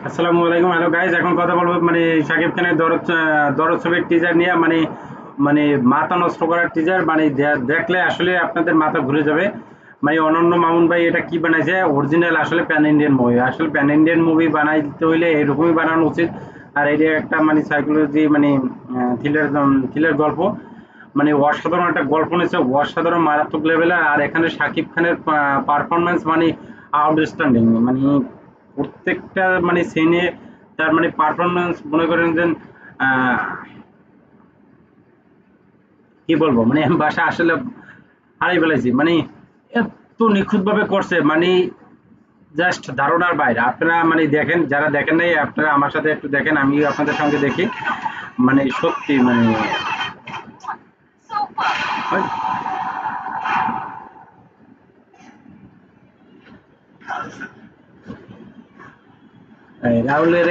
আসসালামু আলাইকুম। Hello guys, এখন কথা বলবো মানে শাকিব খানের দরদ ছবির টিজার নিয়ে। মানে মাথা নষ্ট করার টিজার, মানে দেখলে আসলে আপনাদের মাথা ঘুরে যাবে। মানে অনন্য মামুন ভাই এটা কি বানাইছে, অরিজিনাল আসলে প্যান ইন্ডিয়ান মুভি। আসলে প্যান ইন্ডিয়ান মুভি বানাই দিতে হইলে এরকমই বানানো উচিত। আর এটা একটা মানে সাইকোলজি, মানে থ্রিলার থ্রিলার গল্প। মানে অসাধারণ একটা গল্প নিয়েছে, অসাধারণ মারাত্মক লেভেলের। আর এখানে শাকিব খানের পারফরমেন্স মানে আউটস্ট্যান্ডিং। মানে প্রত্যেকটা মানে সিনে তার মানে পারফরমেন্স মনে করেন যে আহ, কি বলবো, মানে আমি বাসা আসলে হারাই ফেলেছি। মানে এত নিখুঁত ভাবে করছে, মানে জাস্ট ধারণার বাইরে। আপনারা মানে দেখেন, যারা দেখেন নাই আপনারা আমার সাথে একটু দেখেন, আমি আপনাদের সঙ্গে দেখি। মানে সত্যি মানে রাহুলের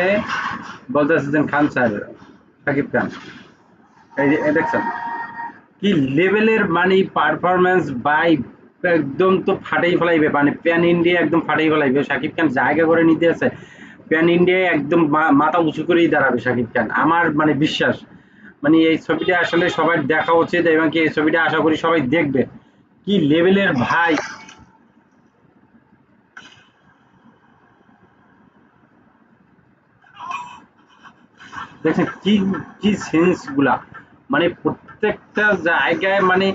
বলতেছেন খান স্যার, সাকিব খান। এই যে দেখছেন কি লেভেলের মানে পারফরমেন্স বাই, একদম তো ফাটাই ফেলাইবে। মানে প্যান ইন্ডিয়া একদম ফাটাই ফেলাইবে। শাকিব খান জায়গা করে নিতে আছে, প্যান ইন্ডিয়ায় একদম মাথা উঁচু করেই দাঁড়াবে শাকিব খান, আমার মানে বিশ্বাস। মানে এই ছবিটা আসলে সবার দেখা উচিত, এবং কি এই ছবিটা আশা করি সবাই দেখবে। কি লেভেলের ভাই, দেখছেন কি কি সেন্স গুলা, মানে প্রত্যেকটা জায়গায় মানে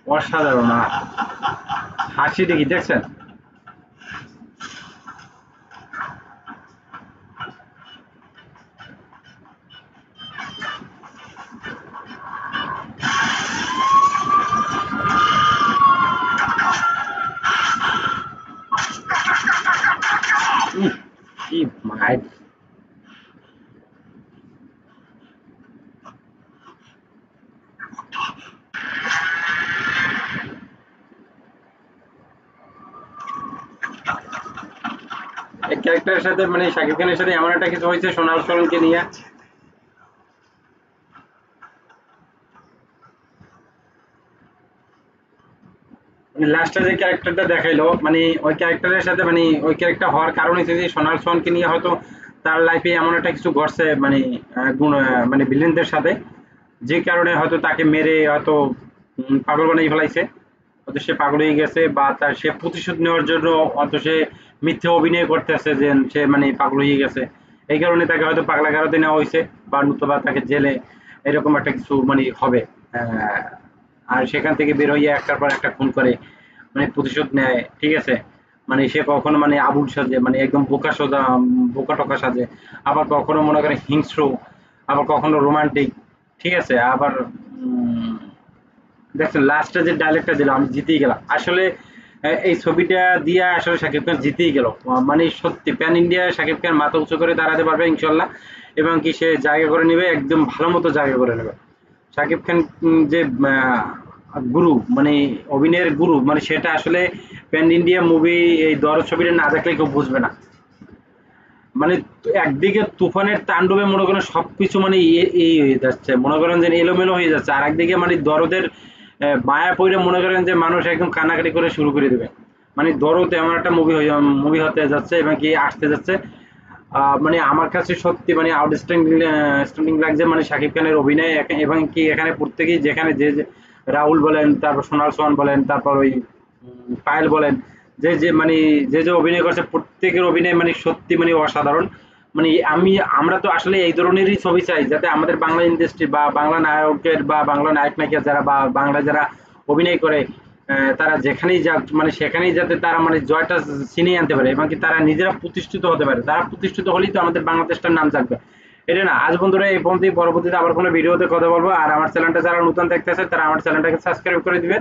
অসাধারণ। আর হাসি দেখি দেখছেন। কি মাইর, এই ক্যারেক্টারের সাথে মানে শাকিব খানের সাথে এমন একটা কিছু হয়েছে সোনাল সরনকে নিয়ে। মানে লাস্টে যে ক্যারেক্টারটা দেখাইলো, মানে ওই ক্যারেক্টারের সাথে মানে ওই ক্যারেক্টার হওয়ার কারণ হচ্ছে যে সোনাল সোহানকে নিয়ে হয়তো তার লাইফে এমন একটা কিছু ঘটছে, মানে মানে ভিলেনদের সাথে, যে কারণে হয়তো তাকে মেরে হয়তো পাগল বানিয়ে ফেলাইছে। হয়তো সে পাগল হয়ে গেছে, বা তার সে প্রতিশোধ নেওয়ার জন্য হয়তো সে মিথ্যে অভিনয় করতেছে যে সে মানে পাগল হয়ে গেছে। এই কারণে তাকে হয়তো পাগলা গারদে নেওয়া হয়েছে, বা নতুবা তাকে জেলে এরকম একটা কিছু মানে হবে। আহ, আর সেখান থেকে বের হইয়া একটার পর একটা খুন করে, মানে প্রতিশোধ নেয়, ঠিক আছে। মানে সে কখনো মানে আবুল সাজে, মানে একদম বোকা সোজা, বোকা টোকা সাজে। আবার কখনো মনে করে হিংস্র, আবার কখনো রোমান্টিক, ঠিক আছে। আবার দেখছেন লাস্টে যে ডায়লগটা দিল, আমি জিতেই গেলাম আসলে। এই ছবিটা দিয়ে আসলে শাকিব খান জিতেই গেল। মানে সত্যি প্যান ইন্ডিয়া শাকিব খান মাথা উঁচু করে দাঁড়াতে পারবে ইনশাল্লাহ। এবং কি সে জায়গা করে নেবে, একদম ভালো মতো জায়গা করে নেবে। শাকিব খান যে গুরু, মানে অভিনয়ের গুরু, মানে সেটা আসলে প্যান ইন্ডিয়া মুভি এই দরদ ছবিটা না দেখলে কেউ বুঝবে না। মানে একদিকে তুফানের তাণ্ডবে মনে করেন সবকিছু মানে এই হয়ে যাচ্ছে, মনে করেন যে এলোমেলো হয়ে যাচ্ছে। আর একদিকে মানে দরদের মায়া পড়ে মনে করেন যে মানুষ একদম কান্নাকাটি করে শুরু করে দেবে। মানে দরদ এমন একটা মুভি হতে যাচ্ছে এবং কি আসতে যাচ্ছে। মানে আমার কাছে সত্যি মানে আউটস্ট্যান্ডিং স্ট্যান্ডিং লাগছে মানে শাকিব খানের অভিনয়। এবং কি এখানে প্রত্যেকেই যেখানে যে রাহুল বলেন, তারপর সোনাল সোহান বলেন, তারপর ওই পায়েল বলেন, যে মানে যে অভিনয় করছে প্রত্যেকের অভিনয় মানে সত্যি মানে অসাধারণ। মানে আমরা তো আসলে এই ধরনেরই ছবি চাই, যাতে আমাদের বাংলা ইন্ডাস্ট্রি বা বাংলা নায়কের বা বাংলা নায়ক নায়িকা যারা বা বাংলা যারা অভিনয় করে, তারা যেখানেই যাক মানে সেখানেই যাতে তারা মানে জয়টা ছিনিয়ে আনতে পারে, এবং কি তারা নিজেরা প্রতিষ্ঠিত হতে পারে। তারা প্রতিষ্ঠিত হলেই তো আমাদের বাংলাদেশটার নাম থাকবে। এটা না, আজ বন্ধুরা এই পর্যন্তই। পরবর্তীতে আবার কোনো ভিডিওতে কথা বলবো। আর আমার চ্যানেলটা যারা নতুন দেখতেছে তারা আমার চ্যানেলটাকে সাবস্ক্রাইব করে দিবেন।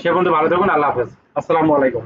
সে পর্যন্ত ভালো থাকুন। আল্লাহ হাফেজ। আসসালামু আলাইকুম।